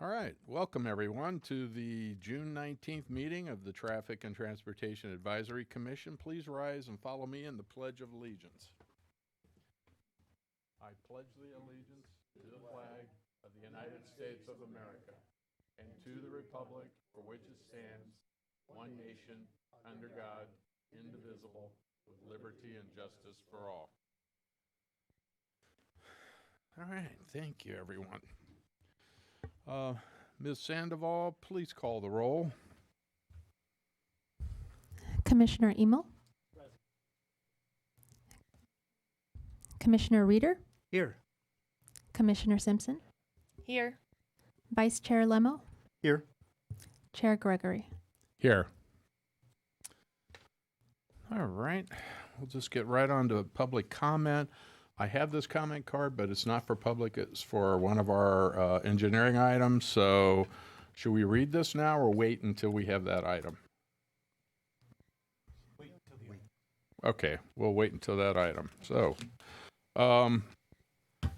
All right, welcome everyone to the June 19th meeting of the Traffic and Transportation Advisory Commission. Please rise and follow me in the Pledge of Allegiance. I pledge the allegiance to the flag of the United States of America and to the republic for which it stands, one nation, under God, indivisible, with liberty and justice for all. All right, thank you everyone. Ms. Sandoval, please call the roll. Commissioner Emo? Present. Commissioner Reeder? Here. Commissioner Simpson? Here. Vice Chair Lemo? Here. Chair Gregory? Here. All right, we'll just get right on to public comment. I have this comment card, but it's not for public. It's for one of our engineering items. So should we read this now or wait until we have that item? Wait until the end. Okay, we'll wait until that item. So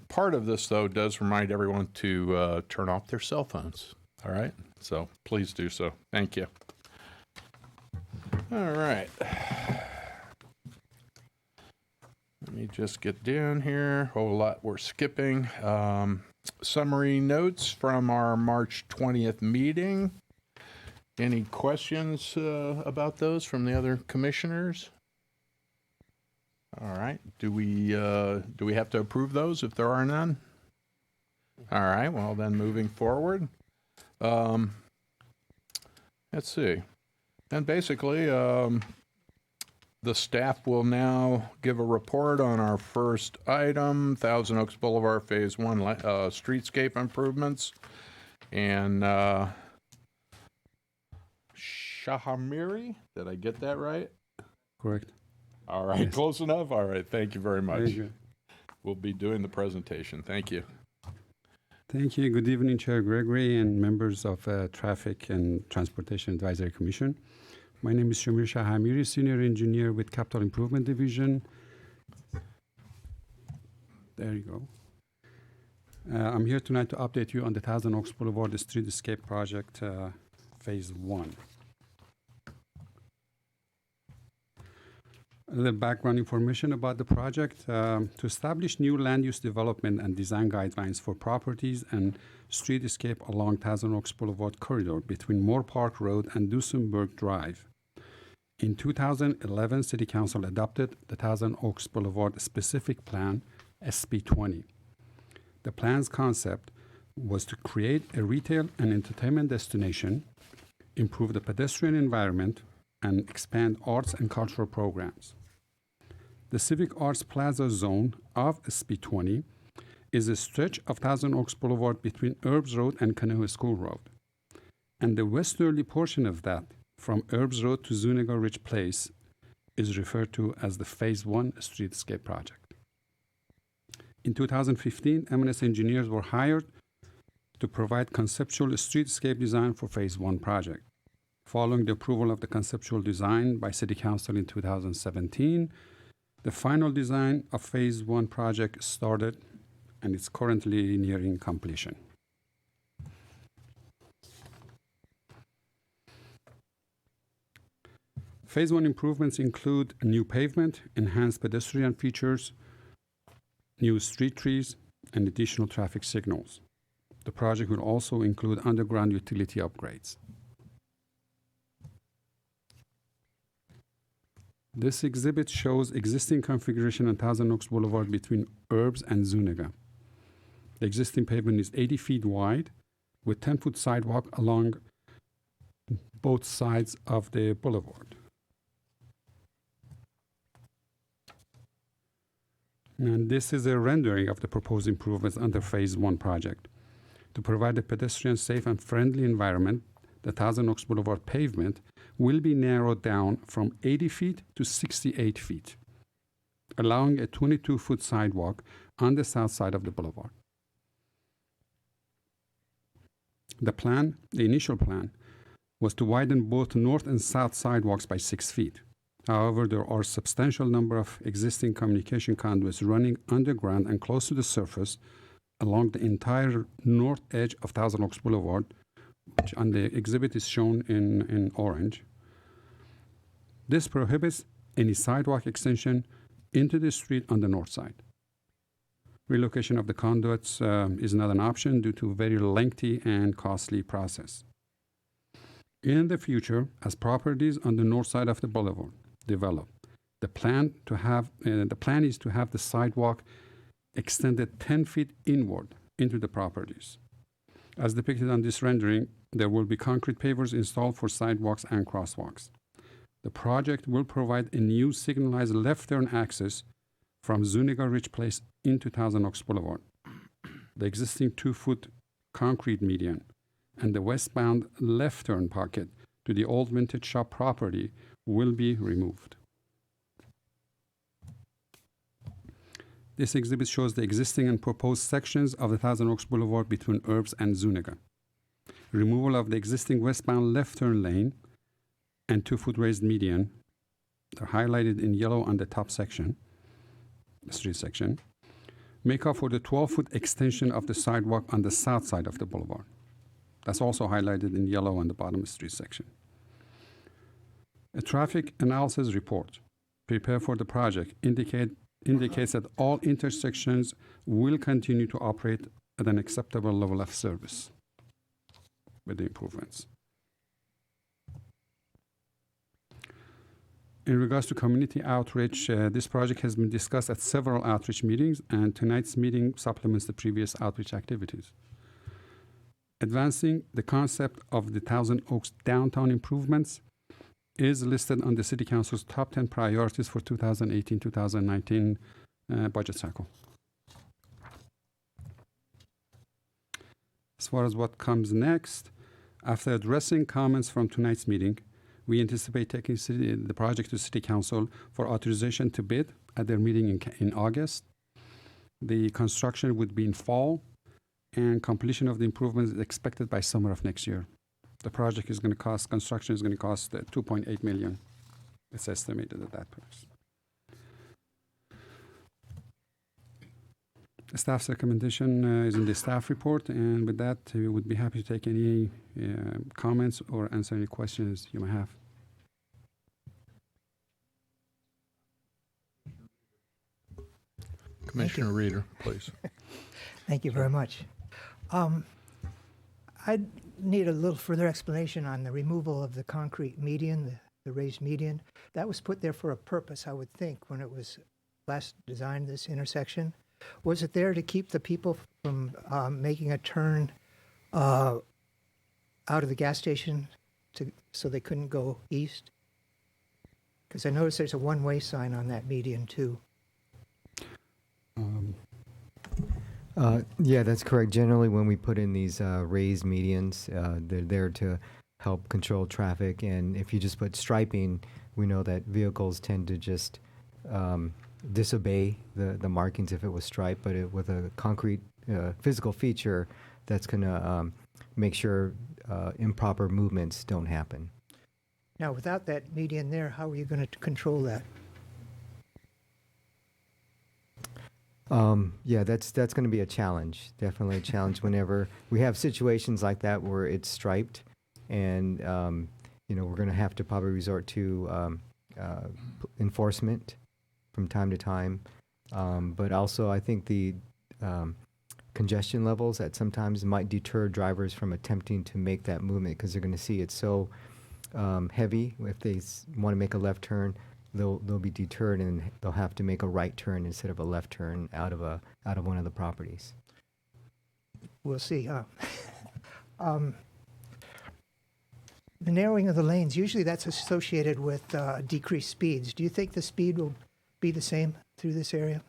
part of this, though, does remind everyone to turn off their cell phones. All right, so please do so. Thank you. All right. Let me just get down here. Whole lot we're skipping. Summary notes from our March 20th meeting. Any questions about those from the other commissioners? All right. Do we have to approve those if there are none? All right. Well, then moving forward. Let's see. And basically, the staff will now give a report on our first item, Thousand Oaks Boulevard Phase 1 streetscape improvements. And Shahamiri, did I get that right? Correct. All right, Yes. Close enough? All right, thank you very much. Very good. We'll be doing the presentation. Thank you. Thank you. Good evening, Chair Gregory and members of Traffic and Transportation Advisory Commission. My name is Shamir Shahamiri, Senior Engineer with Capital Improvement Division. There you go. I'm here tonight to update you on the Thousand Oaks Boulevard Streetscape Project, Phase 1. A little background information about the project. To establish new land use development and design guidelines for properties and streetscape along Thousand Oaks Boulevard corridor between Moore Park Road and Duesenberg Drive. In 2011, City Council adopted the Thousand Oaks Boulevard Specific Plan, SB20. The plan's concept was to create a retail and entertainment destination, improve the pedestrian environment, and expand arts and cultural programs. The Civic Arts Plaza zone of SB20 is a stretch of Thousand Oaks Boulevard between Erbs Road and Canoe School Road. And the westerly portion of that, from Erbs Road to Zuniga Ridge Place, is referred to as the Phase 1 Streetscape Project. In 2015, M&S engineers were hired to provide conceptual streetscape design for Phase 1 project. Following the approval of the conceptual design by City Council in 2017, the final design of Phase 1 project started and it's currently nearing completion. Phase 1 improvements include new pavement, enhanced pedestrian features, new street trees, and additional traffic signals. The project will also include underground utility upgrades. This exhibit shows existing configuration on Thousand Oaks Boulevard between Erbs and Zuniga. The existing pavement is 80 feet wide with 10-foot sidewalk along both sides of the boulevard. And this is a rendering of the proposed improvements under Phase 1 project. To provide a pedestrian safe and friendly environment, the Thousand Oaks Boulevard pavement will be narrowed down from 80 feet to 68 feet, allowing a 22-foot sidewalk on the south side of the boulevard. The initial plan, was to widen both north and south sidewalks by 6 feet. However, there are a substantial number of existing communication conduits running underground and close to the surface, along the entire north edge of Thousand Oaks Boulevard, which on the exhibit is shown in orange. This prohibits any sidewalk extension into the street on the north side. Relocation of the conduits is not an option due to a very lengthy and costly process. In the future, as properties on the north side of the boulevard develop, the plan is to have the sidewalk extended 10 feet inward into the properties. As depicted on this rendering, there will be concrete pavers installed for sidewalks and crosswalks. The project will provide a new signalized left turn access from Zuniga Ridge Place into Thousand Oaks Boulevard. The existing 2-foot concrete median and the westbound left turn pocket to the old vintage shop property will be removed. This exhibit shows the existing and proposed sections of the Thousand Oaks Boulevard between Urbs and Zuniga. Removal of the existing westbound left turn lane and 2-foot raised median are highlighted in yellow on the top section, the street section, make up for the 12-foot extension of the sidewalk on the south side of the boulevard. That's also highlighted in yellow on the bottom street section. A traffic analysis report prepared for the project indicates that all intersections will continue to operate at an acceptable level of service with the improvements. In regards to community outreach, this project has been discussed at several outreach meetings, and tonight's meeting supplements the previous outreach activities. Advancing the concept of the Thousand Oaks downtown improvements is listed on the City Council's top 10 priorities for 2018-2019 budget cycle. As far as what comes next, after addressing comments from tonight's meeting, we anticipate taking the project to City Council for authorization to bid at their meeting in August. The construction would be in fall, and completion of the improvements is expected by summer of next year. The project is going to cost, construction is going to cost $2.8 million. It's estimated at that price. The staff's recommendation is in the staff report, and with that, we would be happy to take any comments or answer any questions you may have. Commissioner Reeder, please. Thank you very much. I need a little further explanation on the removal of the concrete median, the raised median. That was put there for a purpose, I would think, when it was last designed, this intersection. Was it there to keep the people from making a turn out of the gas station so they couldn't go east? Because I noticed there's a one-way sign on that median, too. Yeah, that's correct. Generally, when we put in these raised medians, they're there to help control traffic. And if you just put striping, we know that vehicles tend to just disobey the markings if it was striped. But with a concrete physical feature, that's going to make sure improper movements don't happen. Now, without that median there, how are you going to control that? Yeah, that's going to be a challenge. Definitely a challenge whenever we have situations like that where it's striped, and we're going to have to probably resort to enforcement from time to time. But also, I think the congestion levels that sometimes might deter drivers from attempting to make that movement because they're going to see it's so heavy. If they want to make a left turn, they'll be deterred and they'll have to make a right turn instead of a left turn out of one of the properties. We'll see, huh? The narrowing of the lanes, usually that's associated with decreased speeds. Do you think the speed will be the same through this area?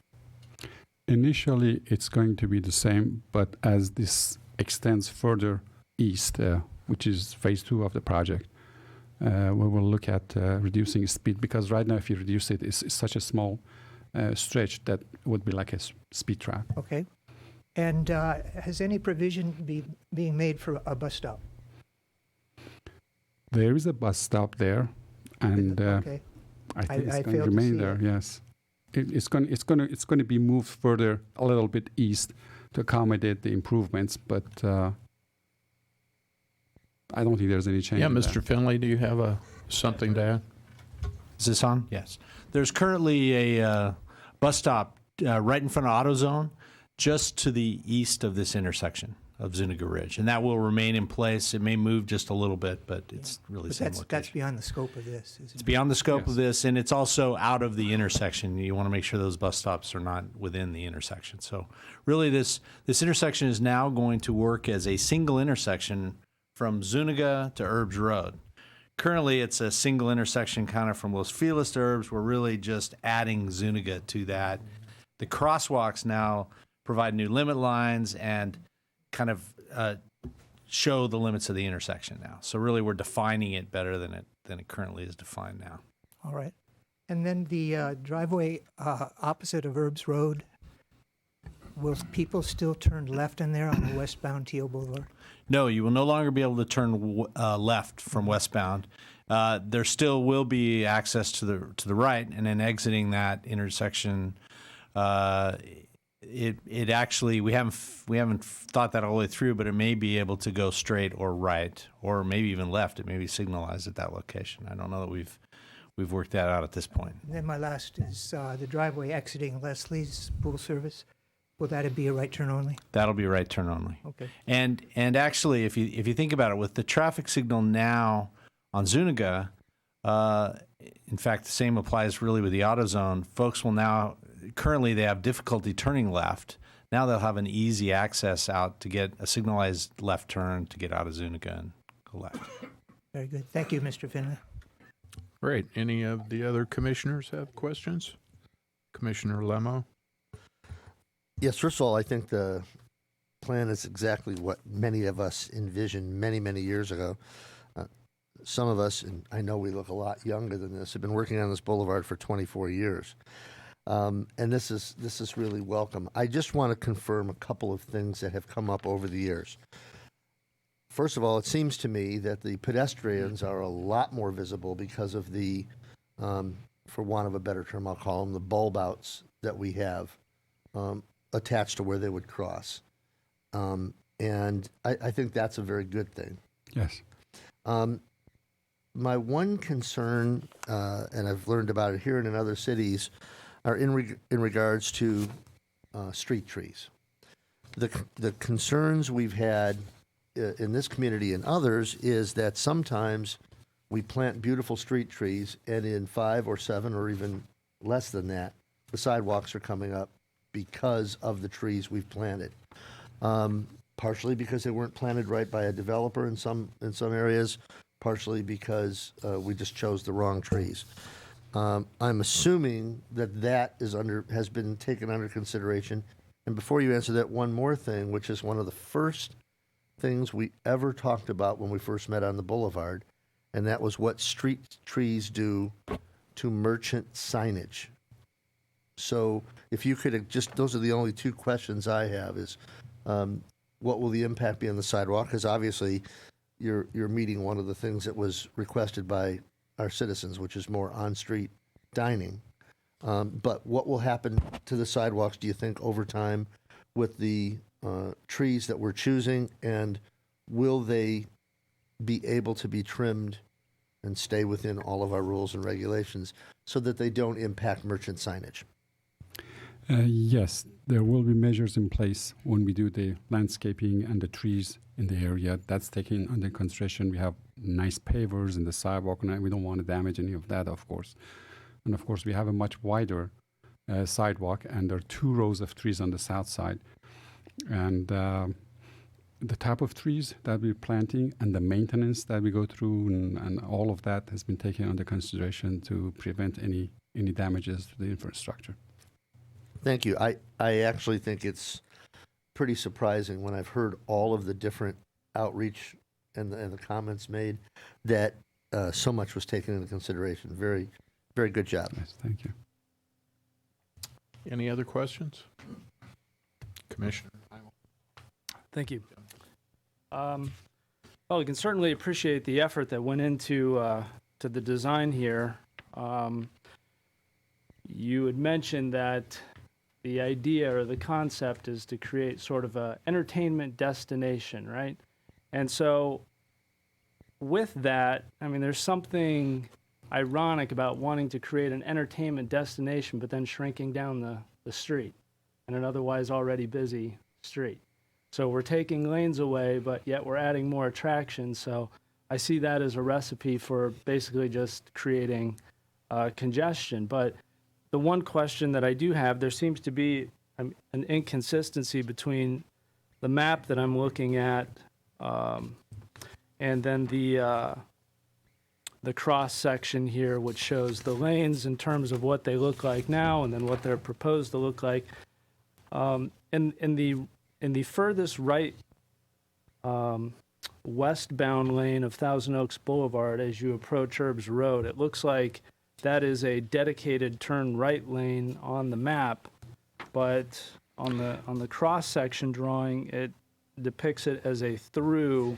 Initially, it's going to be the same, but as this extends further east, which is phase 2 of the project, we will look at reducing speed, because right now if you reduce it, it's such a small stretch that would be like a speed trap. Okay. And has any provision being made for a bus stop? There is a bus stop there, and Okay. I think it's I going to failed to remain see there. it. Yes, it's going to be moved further a little bit east to accommodate the improvements, but I don't think there's any change. Yeah, in that. Mr. Finley, do you have something to add? Is this on? Yes. There's currently a bus stop right in front of AutoZone, just to the east of this intersection of Zuniga Ridge, and that will remain in place. It may move just a little bit, but it's really But same that's location. beyond the scope of this, isn't It's it? beyond the scope Yes. of this, and it's also out of the intersection. You want to make sure those bus stops are not within the intersection. So really this intersection is now going to work as a single intersection from Zuniga to Herbs Road. Currently, it's a single intersection kind of from Los Feliz to Herbs. We're really just adding Zuniga to that. The crosswalks now provide new limit lines and kind of show the limits of the intersection now. So really, we're defining it better than it currently is defined now. All right. And then the driveway opposite of Herbs Road, will people still turn left in there on the westbound Teal Boulevard? No, you will no longer be able to turn left from westbound. There still will be access to the right, and then exiting that intersection. It actually we haven't thought that all the way through, but it may be able to go straight or right, or maybe even left. It may be signalized at that location. I don't know that we've worked that out at this point. And then my last is the driveway exiting Leslie's Pool Service. Will that be a right turn only? That'll be right turn only. Okay. And actually, if you think about it, with the traffic signal now on Zuniga, in fact, the same applies really with the AutoZone. Folks will now, currently they have difficulty turning left. Now they'll have an easy access out to get a signalized left turn to get out of Zuniga and go left. Very good. Thank you, Mr. Finley. Great. Any of the other commissioners have questions? Commissioner Lemo? Yes, first of all, I think the plan is exactly what many of us envisioned many, many years ago. Some of us, and I know we look a lot younger than this, have been working on this boulevard for 24 years. And this is really welcome. I just want to confirm a couple of things that have come up over the years. First of all, it seems to me that the pedestrians are a lot more visible because of the, for want of a better term, I'll call them the bulb outs that we have attached to where they would cross. And I think that's a very good thing. Yes. My one concern, and I've learned about it here and in other cities, are in regards to street trees. The concerns we've had in this community and others is that sometimes we plant beautiful street trees, and in 5 or 7 or even less than that, the sidewalks are coming up because of the trees we've planted. Partially because they weren't planted right by a developer in some areas, partially because we just chose the wrong trees. I'm assuming that has been taken under consideration. And before you answer that, one more thing, which is one of the first things we ever talked about when we first met on the boulevard, and that was what street trees do to merchant signage. So if you could just, those are the only 2 questions I have is, what will the impact be on the sidewalk? Because obviously you're meeting one of the things that was requested by our citizens, which is more on-street dining. But what will happen to the sidewalks, do you think, over time with the trees that we're choosing, and will they be able to be trimmed and stay within all of our rules and regulations so that they don't impact merchant signage? Yes, there will be measures in place when we do the landscaping and the trees in the area. That's taken under consideration. We have nice pavers in the sidewalk, and we don't want to damage any of that, of course. And of course, we have a much wider sidewalk, and there are 2 rows of trees on the south side. And the type of trees that we're planting and the maintenance that we go through and all of that has been taken under consideration to prevent any damages to the infrastructure. Thank you. I actually think it's pretty surprising when I've heard all of the different outreach and the comments made that so much was taken into consideration. Very, very good job. Yes, thank you. Any other questions? Commissioner? Thank you. Well, we can certainly appreciate the effort that went into to the design here. You had mentioned that the idea or the concept is to create sort of a entertainment destination, right? And so with that, I mean, there's something ironic about wanting to create an entertainment destination, but then shrinking down the street and an otherwise already busy street. So we're taking lanes away, but yet we're adding more attractions. So I see that as a recipe for basically just creating congestion. But the one question that I do have, there seems to be an inconsistency between the map that I'm looking at and then the cross section here, which shows the lanes in terms of what they look like now and then what they're proposed to look like. In the furthest right westbound lane of Thousand Oaks Boulevard, as you approach Herbs Road, it looks like that is a dedicated turn right lane on the map, but on the cross section drawing, it depicts it as a through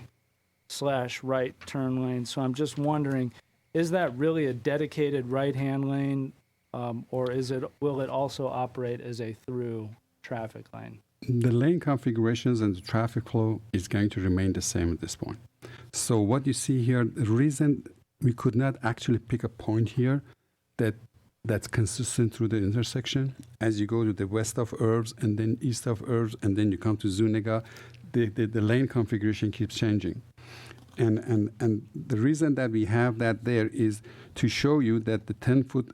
/ right turn lane. So I'm just wondering, is that really a dedicated right-hand lane, or will it also operate as a through traffic lane? The lane configurations and the traffic flow is going to remain the same at this point. So what you see here, the reason we could not actually pick a point here that's consistent through the intersection, as you go to the west of Herbs and then east of Herbs and then you come to Zuniga, the lane configuration keeps changing. And the reason that we have that there is to show you that the 10-foot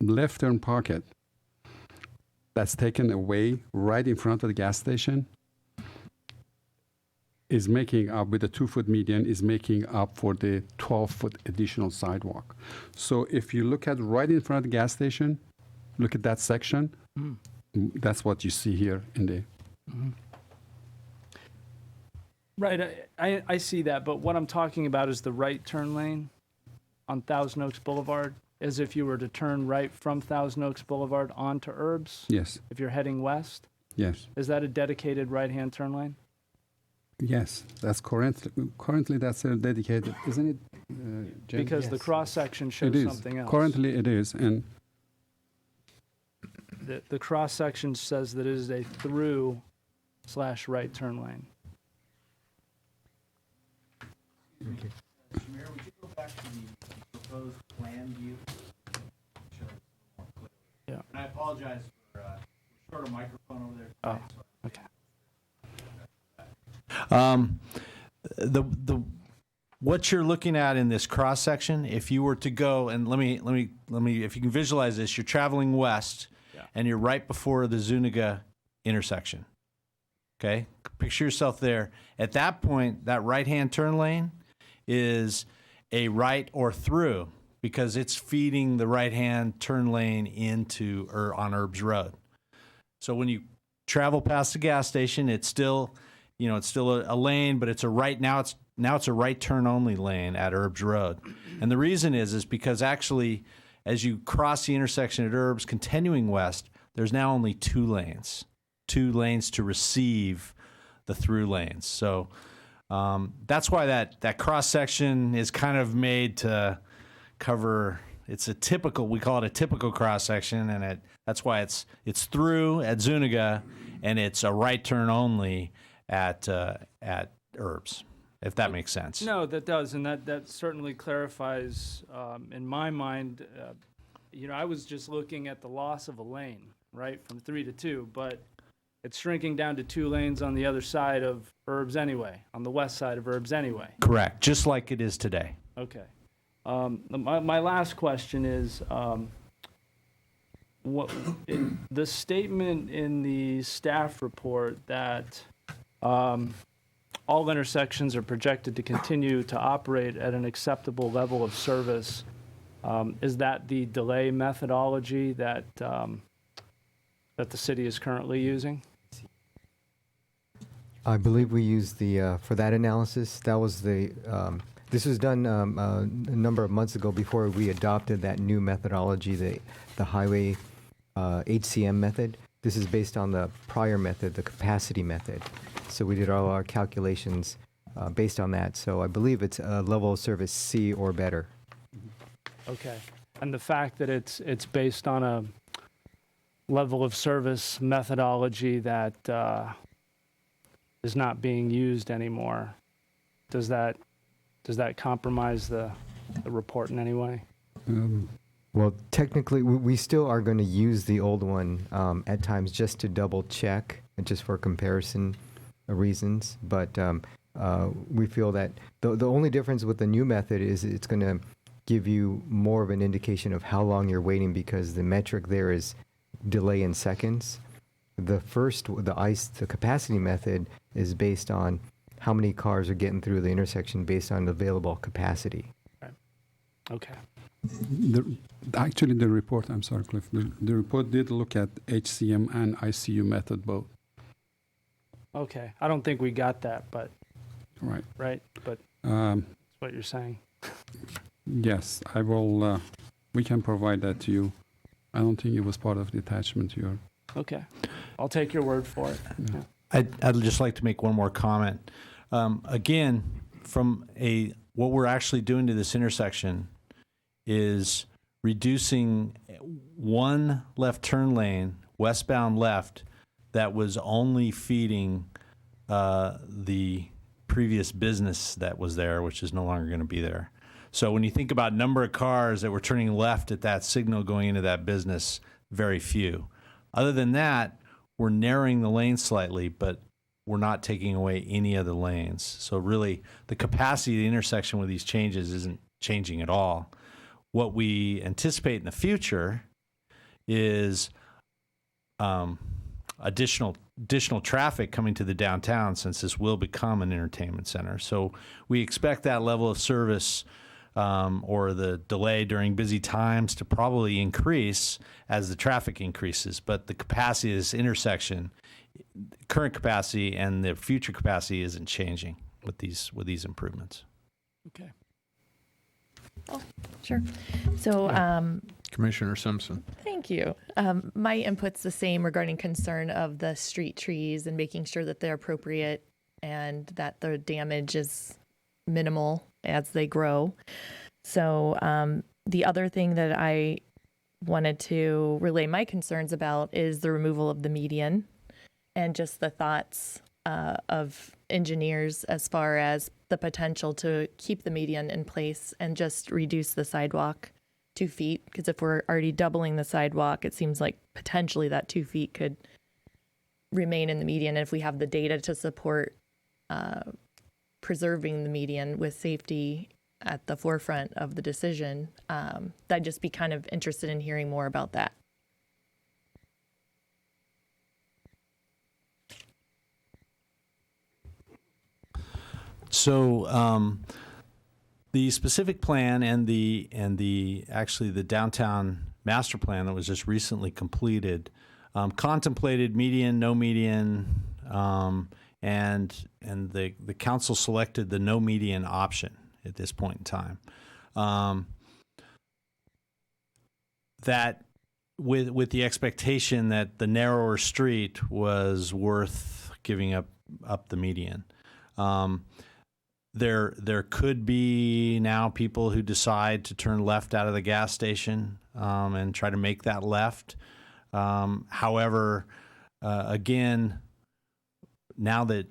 left turn pocket that's taken away right in front of the gas station is making up, with a 2-foot median, is making up for the 12-foot additional sidewalk. So if you look at right in front of the gas station, look at that section, that's what you see here in the... Right, I see that, but what I'm talking about is the right turn lane on Thousand Oaks Boulevard, as if you were to turn right from Thousand Oaks Boulevard onto Herbs, Yes, if you're heading west. yes, Is that a dedicated right-hand turn lane? yes. That's currently that's dedicated, isn't it, Jim? Because the Yes. cross-section It shows is. something else. Currently it is, and The cross-section says that it is a through / right turn lane. Shamir, would you go back to the proposed plan view? Show it more clearly. Yeah. And I apologize for short a microphone over there. Oh, tonight, okay. The what you're looking at in this cross section, if you were to go and let me if you can visualize this, you're traveling west, Yeah. and you're right before the Zuniga intersection. Okay, picture yourself there. At that point, that right-hand turn lane is a right or through because it's feeding the right-hand turn lane into or on Herbs Road. So when you travel past the gas station, it's still, it's still a lane, but it's a right now. It's a right turn only lane at Herbs Road, and the reason is because actually, as you cross the intersection at Herbs, continuing west, there's now only 2 lanes to receive the through lanes. So that's why that cross section is kind of made to cover. It's a typical, we call it a typical cross section, and that's why it's through at Zuniga, and it's a right turn only at Herbs, if that makes sense. No, that does, and that certainly clarifies in my mind. I was just looking at the loss of a lane, right, from 3 to 2, but it's shrinking down to 2 lanes on the other side of Herbs anyway, on the west side of Herbs anyway. Correct, just like it is today. Okay. My last question is, the statement in the staff report that all intersections are projected to continue to operate at an acceptable level of service, is that the delay methodology that the city is currently using? I believe we used for that analysis, that was this was done a number of months ago before we adopted that new methodology, the highway HCM method. This is based on the prior method, the capacity method. So we did all our calculations based on that. So I believe it's a level of service C or better. Okay. And the fact that it's based on a level of service methodology that is not being used anymore. Does that compromise the report in any way? Well, technically, we still are going to use the old one at times just to double check and just for comparison reasons. But we feel that the only difference with the new method is it's going to give you more of an indication of how long you're waiting because the metric there is delay in seconds. The capacity method is based on how many cars are getting through the intersection based on available capacity. Okay. Actually, the report, I'm sorry, Cliff, the report did look at HCM and ICU method both. Okay. I don't think we got that, but Right. right. But Um, that's what you're saying. yes, I will. We can provide that to you. I don't think it was part of the attachment to your. Okay. I'll take your word for it. Yeah. I'd just like to make one more comment. Again, what we're actually doing to this intersection is reducing one left turn lane, westbound left, that was only feeding the previous business that was there, which is no longer going to be there. So when you think about number of cars that were turning left at that signal going into that business, very few. Other than that, we're narrowing the lane slightly, but we're not taking away any other lanes. So really, the capacity of the intersection with these changes isn't changing at all. What we anticipate in the future is additional traffic coming to the downtown, since this will become an entertainment center. So we expect that level of service or the delay during busy times to probably increase as the traffic increases. But the capacity of this intersection, current capacity and the future capacity, isn't changing with these improvements. Okay. Sure. So, Commissioner Simpson. thank you. My input's the same regarding concern of the street trees and making sure that they're appropriate and that the damage is minimal as they grow. So, the other thing that I wanted to relay my concerns about is the removal of the median and just the thoughts of engineers as far as the potential to keep the median in place and just reduce the sidewalk 2 feet. Because if we're already doubling the sidewalk, it seems like potentially that 2 feet could remain in the median. And if we have the data to support preserving the median with safety at the forefront of the decision, I'd just be kind of interested in hearing more about that. So the specific plan and the actually the downtown master plan that was just recently completed contemplated median, no median, and the council selected the no median option at this point in time. That with the expectation that the narrower street was worth giving up the median. There could be now people who decide to turn left out of the gas station and try to make that left. However, again, now that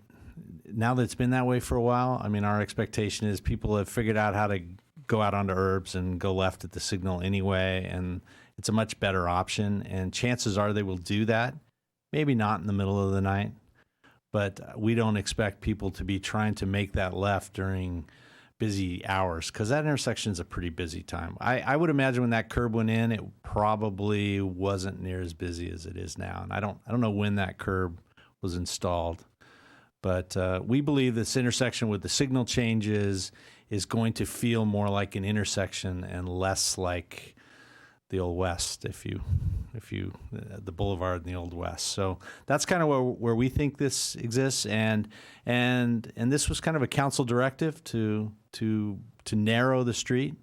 it's been that way for a while, I mean, our expectation is people have figured out how to go out onto Herbs and go left at the signal anyway, and it's a much better option. And chances are they will do that. Maybe not in the middle of the night. But we don't expect people to be trying to make that left during busy hours, because that intersection is a pretty busy time. I would imagine when that curb went in, it probably wasn't near as busy as it is now. And I don't know when that curb was installed, but we believe this intersection with the signal changes is going to feel more like an intersection and less like the Old West, if you the boulevard in the Old West. So that's kind of where we think this exists, and this was kind of a council directive to narrow the street.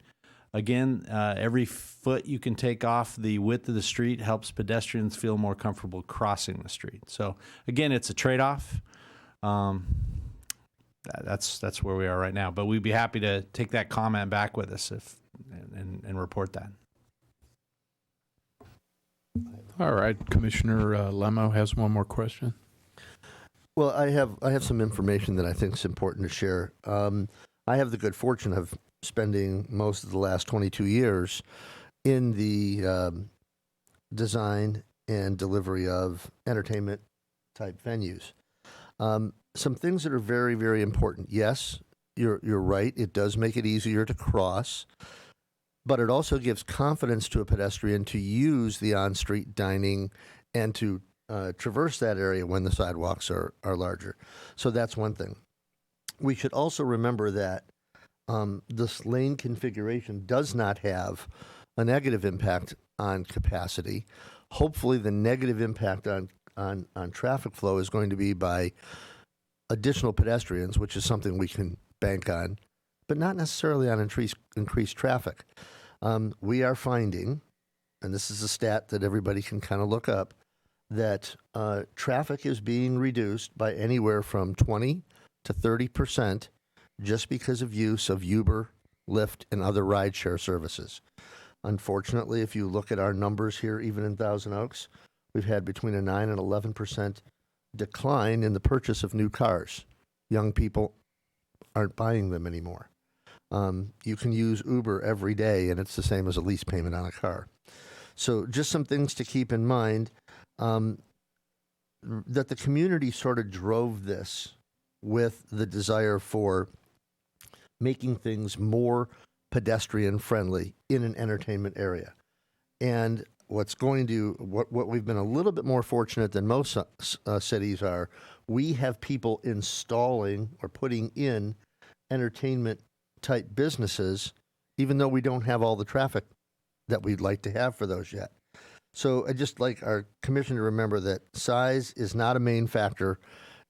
Again, every foot you can take off the width of the street helps pedestrians feel more comfortable crossing the street. So again, it's a trade-off. That's where we are right now. But we'd be happy to take that comment back with us and report that. All right, Commissioner Lemo has one more question. Well, I have some information that I think is important to share. I have the good fortune of spending most of the last 22 years in the design and delivery of entertainment type venues. Some things that are very, very important. Yes, you're right. It does make it easier to cross, but it also gives confidence to a pedestrian to use the on-street dining and to traverse that area when the sidewalks are larger. So that's one thing. We should also remember that this lane configuration does not have a negative impact on capacity. Hopefully, the negative impact on traffic flow is going to be by additional pedestrians, which is something we can bank on, but not necessarily on increased traffic. We are finding, and this is a stat that everybody can kind of look up, that traffic is being reduced by anywhere from 20 to 30% just because of use of Uber, Lyft, and other rideshare services. Unfortunately, if you look at our numbers here, even in Thousand Oaks, we've had between a 9 and 11% decline in the purchase of new cars. Young people aren't buying them anymore. You can use Uber every day, and it's the same as a lease payment on a car. So just some things to keep in mind. That the community sort of drove this with the desire for making things more pedestrian friendly in an entertainment area. And what we've been a little bit more fortunate than most cities are, we have people installing or putting in entertainment type businesses, even though we don't have all the traffic that we'd like to have for those yet. So I just like our commission to remember that size is not a main factor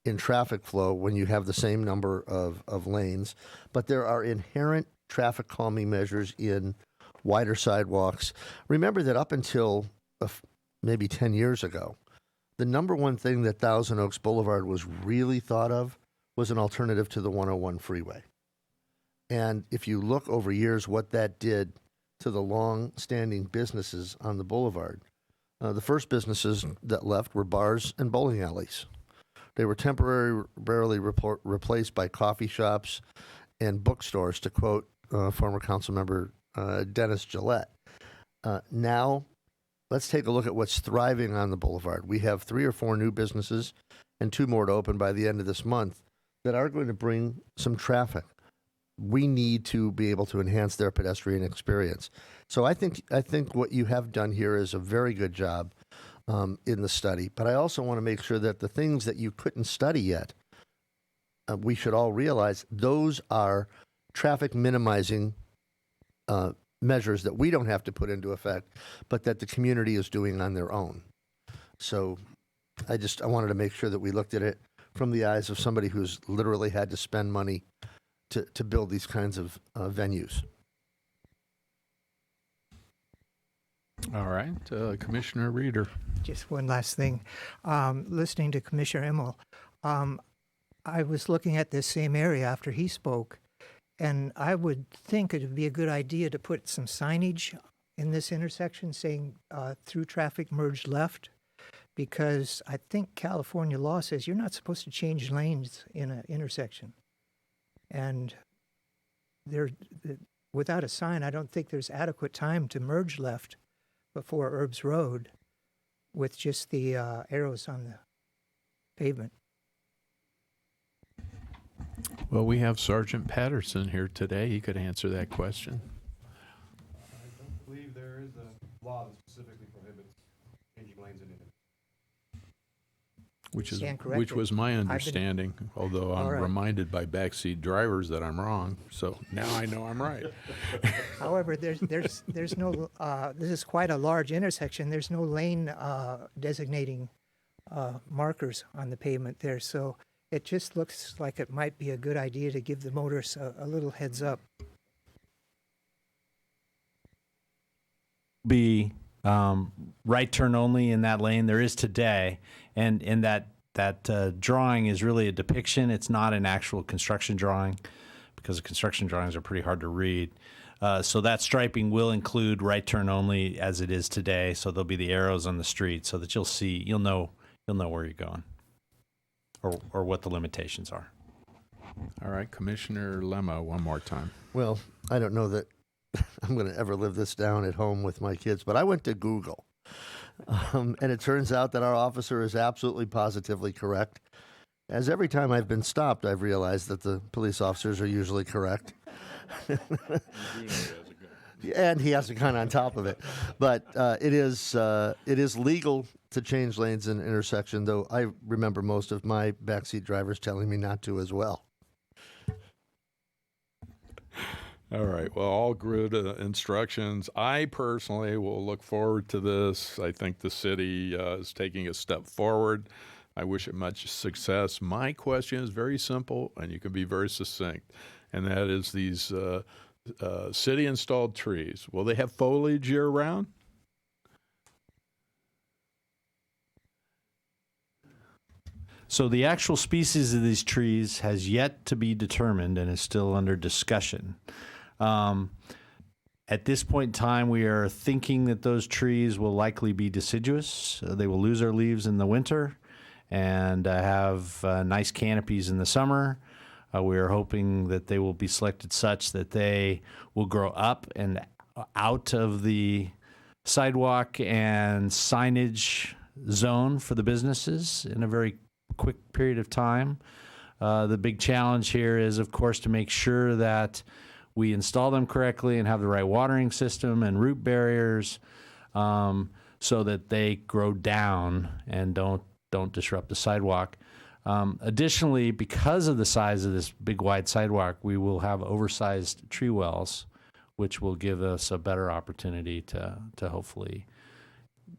in traffic flow when you have the same number of lanes, but there are inherent traffic calming measures in wider sidewalks. Remember that up until maybe 10 years ago, the number one thing that Thousand Oaks Boulevard was really thought of was an alternative to the 101 freeway. And if you look over years what that did to the long-standing businesses on the boulevard, the first businesses that left were bars and bowling alleys. They were temporarily replaced by coffee shops and bookstores, to quote former council member Dennis Gillette. Now, let's take a look at what's thriving on the boulevard. We have 3 or 4 new businesses and 2 more to open by the end of this month that are going to bring some traffic. We need to be able to enhance their pedestrian experience. So I think what you have done here is a very good job in the study. But I also want to make sure that the things that you couldn't study yet, we should all realize those are traffic minimizing measures that we don't have to put into effect, but that the community is doing on their own. So I wanted to make sure that we looked at it from the eyes of somebody who's literally had to spend money to build these kinds of venues. All right, Commissioner Reeder. Just one last thing. Listening to Commissioner Immel, I was looking at this same area after he spoke, and I would think it would be a good idea to put some signage in this intersection saying through traffic merge left, because I think California law says you're not supposed to change lanes in an intersection. And without a sign, I don't think there's adequate time to merge left before Erbs Road with just the arrows on the pavement. Well, we have Sergeant Patterson here today. He could answer that question. I don't believe there is a law that specifically prohibits changing lanes in it. Stand Which corrected. was my understanding, although I'm All right. reminded by backseat drivers that I'm wrong. So now I know I'm right. However, there's no, this is quite a large intersection. There's no lane designating markers on the pavement there. So it just looks like it might be a good idea to give the motorists a little heads up. Be right turn only in that lane. There is today, and in that drawing is really a depiction. It's not an actual construction drawing, because the construction drawings are pretty hard to read. So that striping will include right turn only as it is today. So there'll be the arrows on the street so that you'll know where you're going, or what the limitations are. All right, Commissioner Lemo, one more time. Well, I don't know that I'm going to ever live this down at home with my kids, but I went to Google. And it turns out that our officer is absolutely positively correct. As every time I've been stopped, I've realized that the police officers are usually correct. And he has a gun on top of it. But it is legal to change lanes in an intersection, though I remember most of my backseat drivers telling me not to as well. All right. Well, all good instructions. I personally will look forward to this. I think the city is taking a step forward. I wish it much success. My question is very simple, and you can be very succinct, and that is these city-installed trees. Will they have foliage year-round? So the actual species of these trees has yet to be determined and is still under discussion. At this point in time, we are thinking that those trees will likely be deciduous. They will lose their leaves in the winter and have nice canopies in the summer. We are hoping that they will be selected such that they will grow up and out of the sidewalk and signage zone for the businesses in a very quick period of time. The big challenge here is, of course, to make sure that we install them correctly and have the right watering system and root barriers, so that they grow down and don't disrupt the sidewalk. Additionally, because of the size of this big wide sidewalk, we will have oversized tree wells, which will give us a better opportunity to hopefully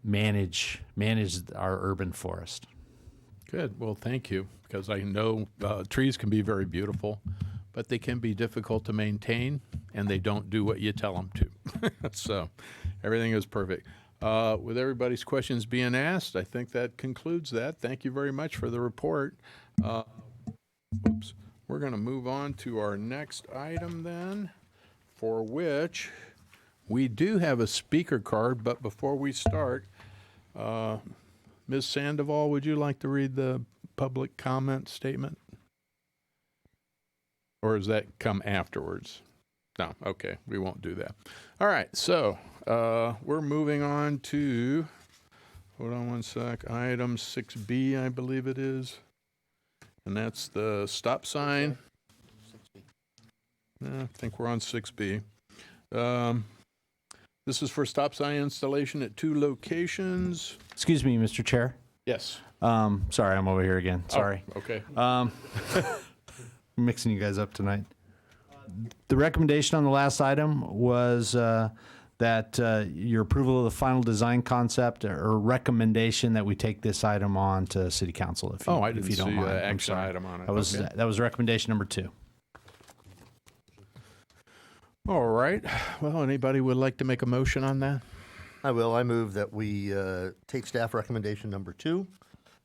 manage our urban forest. Good. Well, thank you, because I know trees can be very beautiful, but they can be difficult to maintain, and they don't do what you tell them to. So everything is perfect. With everybody's questions being asked, I think that concludes that. Thank you very much for the report. We're going to move on to our next item then, for which we do have a speaker card, but before we start, Ms. Sandoval, would you like to read the public comment statement? Or does that come afterwards? No, okay, we won't do that. All right, so we're moving on to, hold on one sec, item 6B, I believe it is. And that's the stop sign. I think we're on 6B. This is for stop sign installation at 2 locations. Excuse me, Mr. Chair. Yes. Sorry, I'm over here again. Sorry. Oh, okay. Mixing you guys up tonight. The recommendation on the last item was that your approval of the final design concept or recommendation that we take this item on to City Council. If you, I if didn't you don't see mind. the I'm action sorry. item on it. That was recommendation number 2. All right. Well, anybody would like to make a motion on that? I will. I move that we take staff recommendation number 2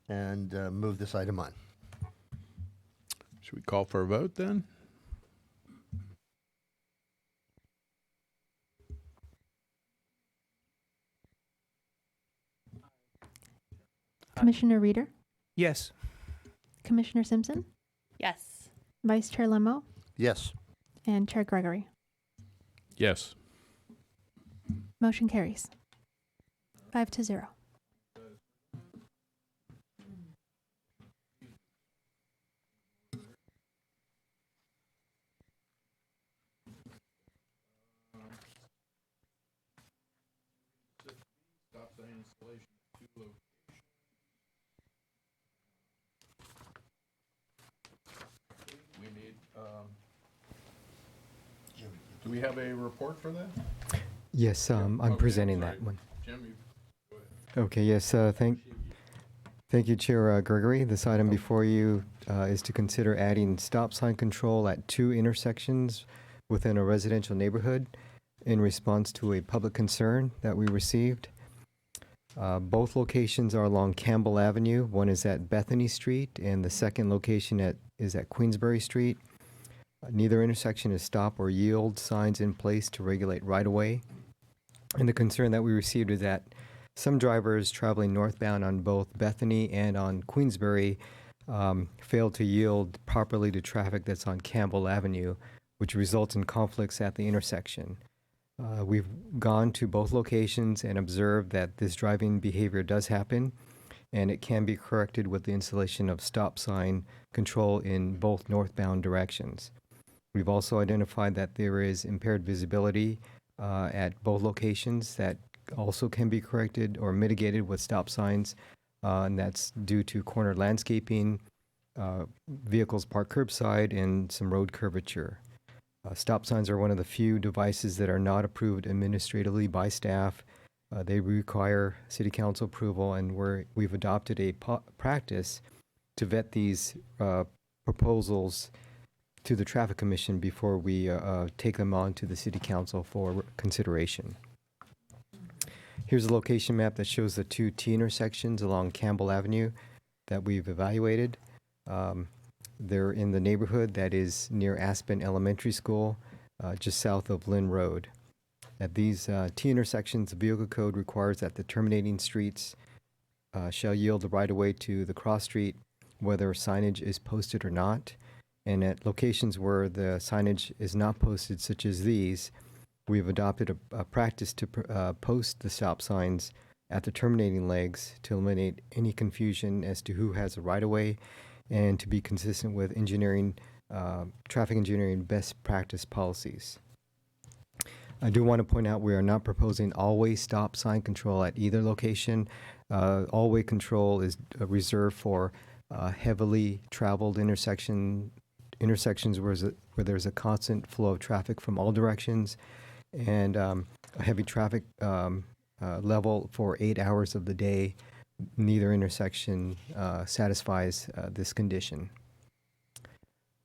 and move this item on. Should we call for a vote then? Commissioner Reeder, Yes. Commissioner Simpson, Yes. Vice Chair Lemo, Yes. and Chair Gregory. Yes. Motion carries 5-0. We need, do we have a report for that? Yes, I'm Okay, presenting sorry. that one. Jim, you Okay, yes, thank you, Chair Gregory. This item before you is to consider adding stop sign control at 2 intersections within a residential neighborhood in response to a public concern that we received. Both locations are along Campbell Avenue. One is at Bethany Street, and the second location is at Queensbury Street. Neither intersection has stop or yield signs in place to regulate right-of-way. And the concern that we received is that some drivers traveling northbound on both Bethany and on Queensbury failed to yield properly to traffic that's on Campbell Avenue, which results in conflicts at the intersection. We've gone to both locations and observed that this driving behavior does happen, and it can be corrected with the installation of stop sign control in both northbound directions. We've also identified that there is impaired visibility at both locations that also can be corrected or mitigated with stop signs, and that's due to corner landscaping, vehicles parked curbside, and some road curvature. Stop signs are one of the few devices that are not approved administratively by staff. They require city council approval, and we've adopted a practice to vet these proposals to the Traffic Commission before we take them on to the City Council for consideration. Here's a location map that shows the two T intersections along Campbell Avenue that we've evaluated. They're in the neighborhood that is near Aspen Elementary School, just south of Lynn Road. At these T intersections, the vehicle code requires that the terminating streets shall yield the right-of-way to the cross street, whether signage is posted or not. And at locations where the signage is not posted, such as these, we've adopted a practice to post the stop signs at the terminating legs to eliminate any confusion as to who has the right-of-way and to be consistent with traffic engineering best practice policies. I do want to point out we are not proposing all-way stop sign control at either location. All-way control is reserved for heavily traveled intersections where there's a constant flow of traffic from all directions, and a heavy traffic level for 8 hours of the day. Neither intersection satisfies this condition.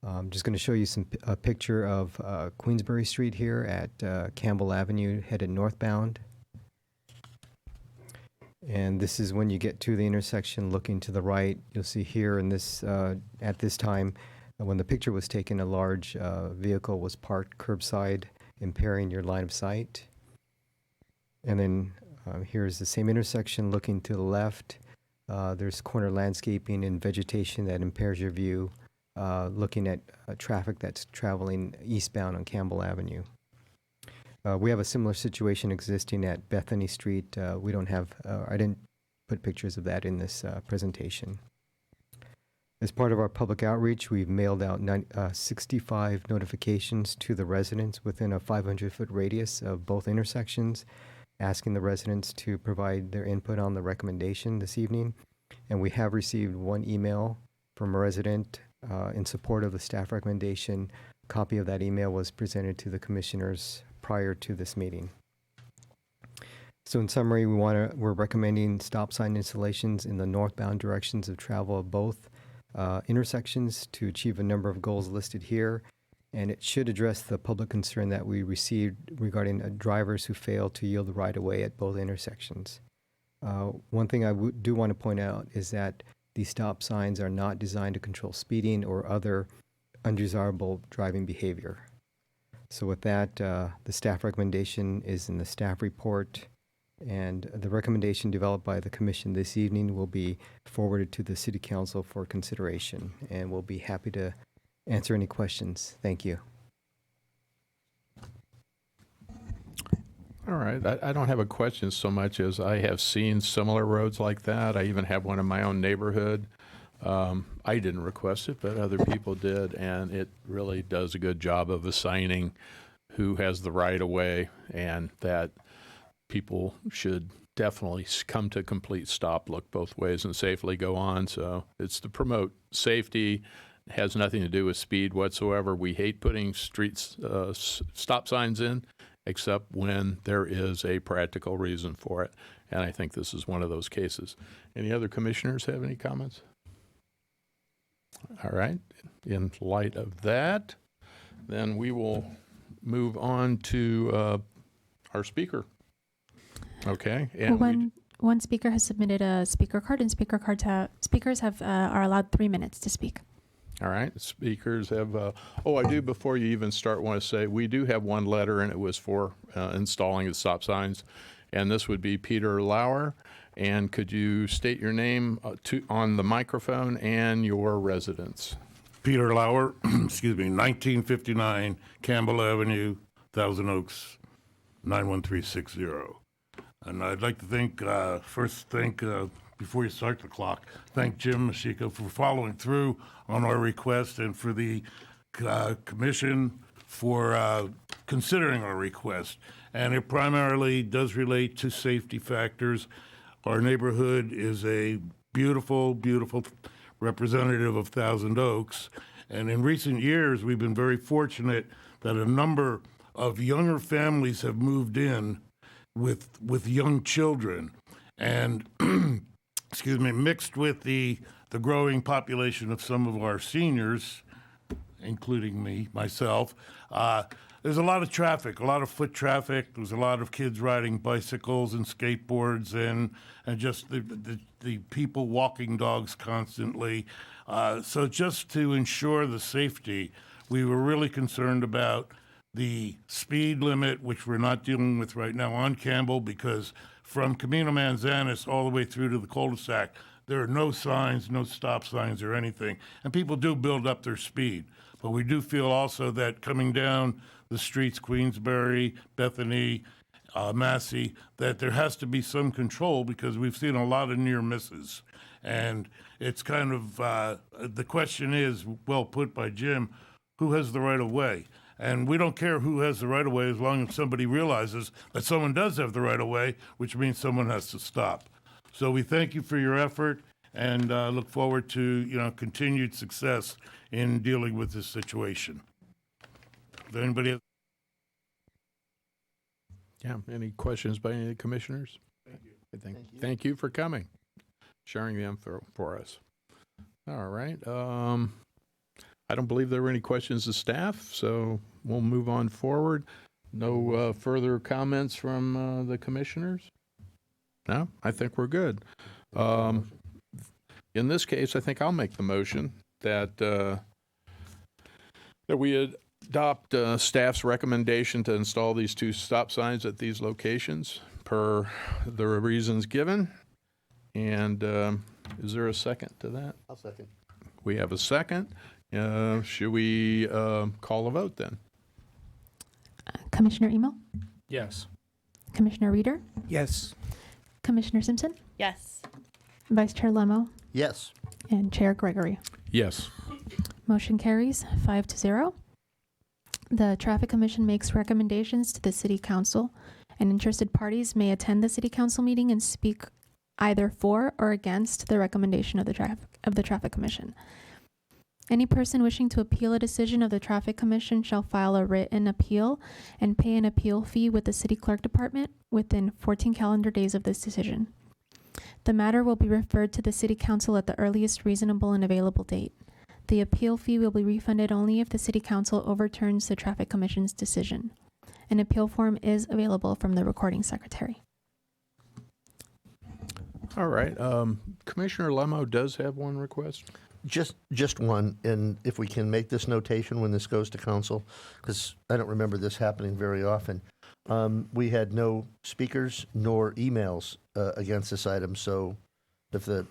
I'm just going to show you a picture of Queensbury Street here at Campbell Avenue headed northbound. And this is when you get to the intersection looking to the right. You'll see here in this at this time, when the picture was taken, a large vehicle was parked curbside, impairing your line of sight. And then here's the same intersection looking to the left. There's corner landscaping and vegetation that impairs your view, looking at traffic that's traveling eastbound on Campbell Avenue. We have a similar situation existing at Bethany Street. We don't have, I didn't put pictures of that in this presentation. As part of our public outreach, we've mailed out 65 notifications to the residents within a 500-foot radius of both intersections, asking the residents to provide their input on the recommendation this evening. And we have received one email from a resident in support of the staff recommendation. A copy of that email was presented to the commissioners prior to this meeting. So in summary, we're recommending stop sign installations in the northbound directions of travel of both intersections to achieve a number of goals listed here, and it should address the public concern that we received regarding drivers who fail to yield the right-of-way at both intersections. One thing I do want to point out is that these stop signs are not designed to control speeding or other undesirable driving behavior. So with that, the staff recommendation is in the staff report, and the recommendation developed by the commission this evening will be forwarded to the City Council for consideration, and we'll be happy to answer any questions. Thank you. All right. I don't have a question so much as I have seen similar roads like that. I even have one in my own neighborhood. I didn't request it, but other people did, and it really does a good job of assigning who has the right of way, and that people should definitely come to complete stop, look both ways, and safely go on. So it's to promote safety. It has nothing to do with speed whatsoever. We hate putting stop signs in, except when there is a practical reason for it. And I think this is one of those cases. Any other commissioners have any comments? All right. In light of that, then we will move on to our speaker. Okay. And one speaker has submitted a speaker card, and speakers are allowed 3 minutes to speak. All right, speakers have, oh, I do, before you even start, want to say, we do have one letter, and it was for installing the stop signs, and this would be Peter Lauer. And could you state your name on the microphone and your residence? Peter Lauer, excuse me, 1959 Campbell Avenue, Thousand Oaks, 91360. And I'd like to before you start the clock, thank Jim Mashika for following through on our request and for the commission for considering our request. And it primarily does relate to safety factors. Our neighborhood is a beautiful, beautiful representative of Thousand Oaks. And in recent years, we've been very fortunate that a number of younger families have moved in with young children. And excuse me, mixed with the growing population of some of our seniors, including myself, there's a lot of traffic, a lot of foot traffic. There's a lot of kids riding bicycles and skateboards and just the people walking dogs constantly. So just to ensure the safety, we were really concerned about the speed limit, which we're not dealing with right now on Campbell, because from Camino Manzanas all the way through to the cul-de-sac, there are no signs, no stop signs or anything. And people do build up their speed. But we do feel also that coming down the streets, Queensbury, Bethany, Massey, that there has to be some control because we've seen a lot of near misses. And it's kind of, the question is, well put by Jim, who has the right of way? And we don't care who has the right of way as long as somebody realizes that someone does have the right of way, which means someone has to stop. So we thank you for your effort and look forward to continued success in dealing with this situation. Does anybody have? Yeah, any questions by any of the commissioners? Thank you. Thank you for coming, sharing the info for us. All right. I don't believe there were any questions to staff, so we'll move on forward. No further comments from the commissioners? No? I think we're good. In this case, I think I'll make the motion that we adopt staff's recommendation to install these 2 stop signs at these locations per the reasons given. And is there a second to that? I'll second. We have a second. Should we call a vote then? Commissioner Emo, Yes. Commissioner Reeder, Yes. Commissioner Simpson, Yes. Vice Chair Lemo, Yes. and Chair Gregory. Yes. Motion carries 5-0. The Traffic Commission makes recommendations to the City Council, and interested parties may attend the City Council meeting and speak either for or against the recommendation of the Traffic Commission. Any person wishing to appeal a decision of the Traffic Commission shall file a written appeal and pay an appeal fee with the City Clerk Department within 14 calendar days of this decision. The matter will be referred to the City Council at the earliest reasonable and available date. The appeal fee will be refunded only if the City Council overturns the Traffic Commission's decision. An appeal form is available from the recording secretary. All right. Commissioner Lemo does have one request. Just one, and if we can make this notation when this goes to council, because I don't remember this happening very often. We had no speakers nor emails against this item, so if the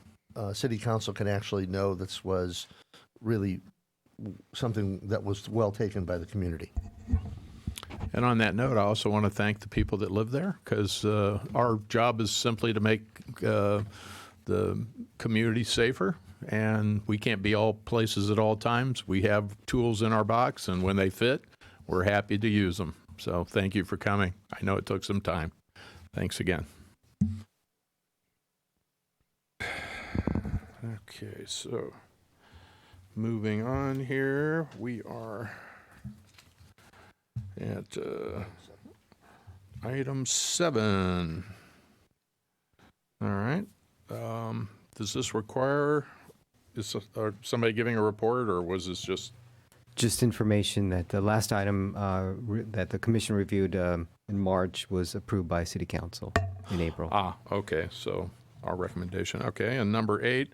city council can actually know this was really something that was well taken by the community. And on that note, I also want to thank the people that live there, because our job is simply to make the community safer, and we can't be all places at all times. We have tools in our box, and when they fit, we're happy to use them. So thank you for coming. I know it took some time. Thanks again. Okay, so moving on here, we are at item 7. All right. Does this require, is somebody giving a report, or was this just information that the last item that the commission reviewed in March was approved by City Council in April. Okay, so our recommendation. Okay, and number 8,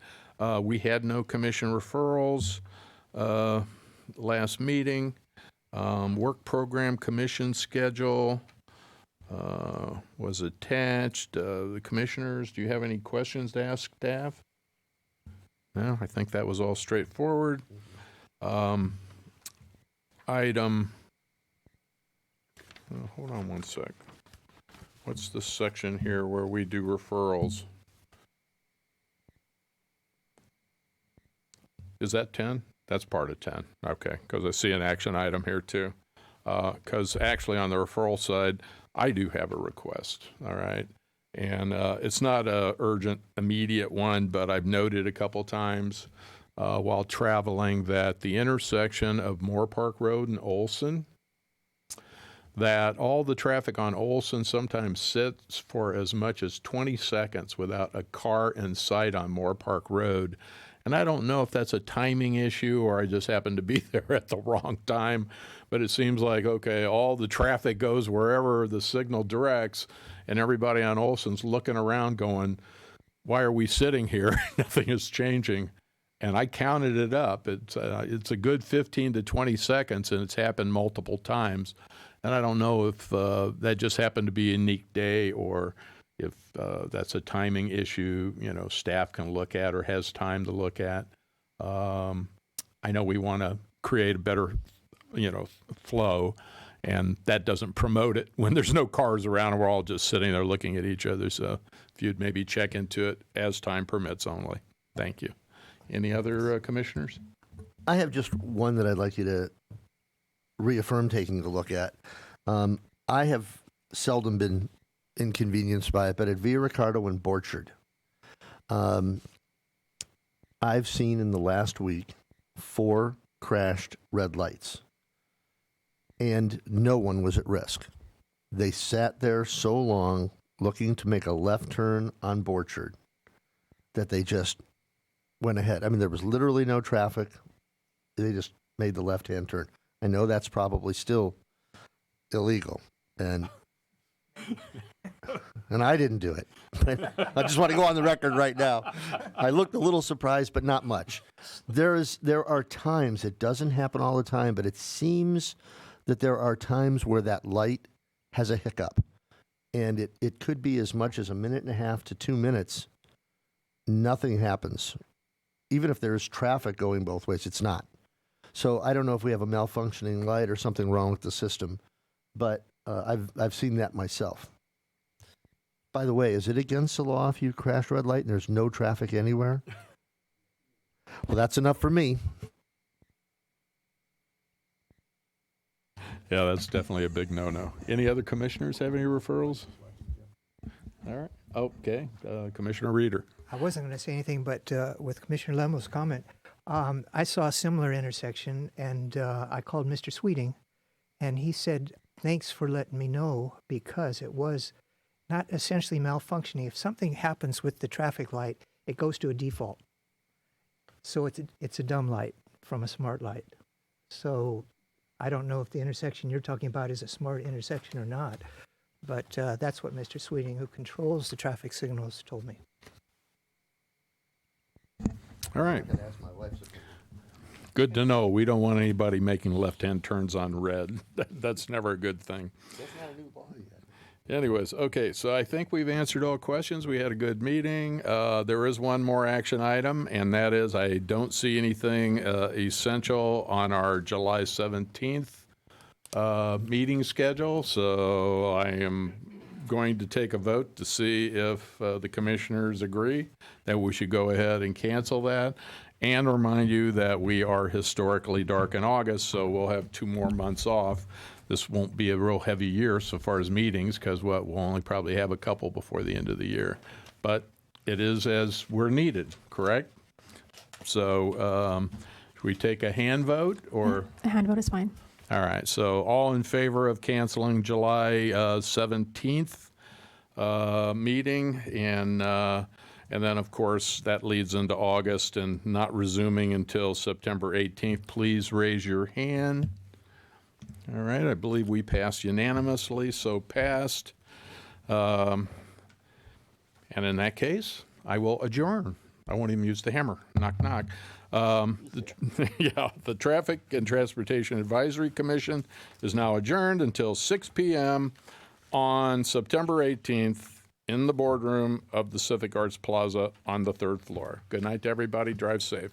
we had no commission referrals. last meeting. Work program commission schedule was attached. The commissioners, do you have any questions to ask staff? No, I think that was all straightforward. Item, hold on one sec. What's the section here where we do referrals? Is that 10? That's part of 10. Okay, because I see an action item here too. Because actually on the referral side, I do have a request, all right? And it's not a urgent, immediate one, but I've noted a couple times while traveling that the intersection of Moore Park Road and Olson, that all the traffic on Olson sometimes sits for as much as 20 seconds without a car in sight on Moore Park Road. And I don't know if that's a timing issue or I just happened to be there at the wrong time, but it seems like, okay, all the traffic goes wherever the signal directs, and everybody on Olson's looking around going, why are we sitting here? Nothing is changing. And I counted it up. It's a good 15 to 20 seconds, and it's happened multiple times. And I don't know if that just happened to be a unique day or if that's a timing issue, staff can look at or has time to look at. I know we want to create a better, flow, and that doesn't promote it when there's no cars around and we're all just sitting there looking at each other. So if you'd maybe check into it as time permits only. Thank you. Any other commissioners? I have just one that I'd like you to reaffirm taking a look at. I have seldom been inconvenienced by it, but at Via Ricardo and Borchard, I've seen in the last week 4 crashed red lights, and no one was at risk. They sat there so long looking to make a left turn on Borchard that they just went ahead. I mean, there was literally no traffic. They just made the left-hand turn. I know that's probably still illegal, and I didn't do it. I just want to go on the record right now. I looked a little surprised, but not much. There are times, it doesn't happen all the time, but it seems that there are times where that light has a hiccup. And it could be as much as 1.5 minutes to 2 minutes. Nothing happens. Even if there's traffic going both ways, it's not. So I don't know if we have a malfunctioning light or something wrong with the system, but I've seen that myself. By the way, is it against the law if you crash red light and there's no traffic anywhere? Well, that's enough for me. Yeah, that's definitely a big no-no. Any other commissioners have any referrals? All right. Okay. Commissioner Reeder. I wasn't going to say anything, but with Commissioner Lemel's comment, I saw a similar intersection, and I called Mr. Sweeting, and he said, thanks for letting me know, because it was not essentially malfunctioning. If something happens with the traffic light, it goes to a default. So it's a dumb light from a smart light. So I don't know if the intersection you're talking about is a smart intersection or not, but that's what Mr. Sweeting, who controls the traffic signals, told me. All right. Good to know. We don't want anybody making left-hand turns on red. That's never a good thing. That's not a new law yet. Anyways, okay, so I think we've answered all questions. We had a good meeting. There is one more action item, and that is I don't see anything essential on our July 17th meeting schedule, so I am going to take a vote to see if the commissioners agree that we should go ahead and cancel that. And remind you that we are historically dark in August, so we'll have 2 more months off. This won't be a real heavy year so far as meetings, because we'll only probably have a couple before the end of the year. But it is as we're needed, correct? So should we take a hand vote or? A hand vote is fine. All right, so all in favor of canceling July 17th meeting, and then, of course, that leads into August and not resuming until September 18th. Please raise your hand. All right, I believe we passed unanimously, so passed. And in that case, I will adjourn. I won't even use the hammer. Knock, knock. The Traffic and Transportation Advisory Commission is now adjourned until 6 p.m. on September 18th in the boardroom of the Civic Arts Plaza on the 3rd floor. Good night to everybody. Drive safe.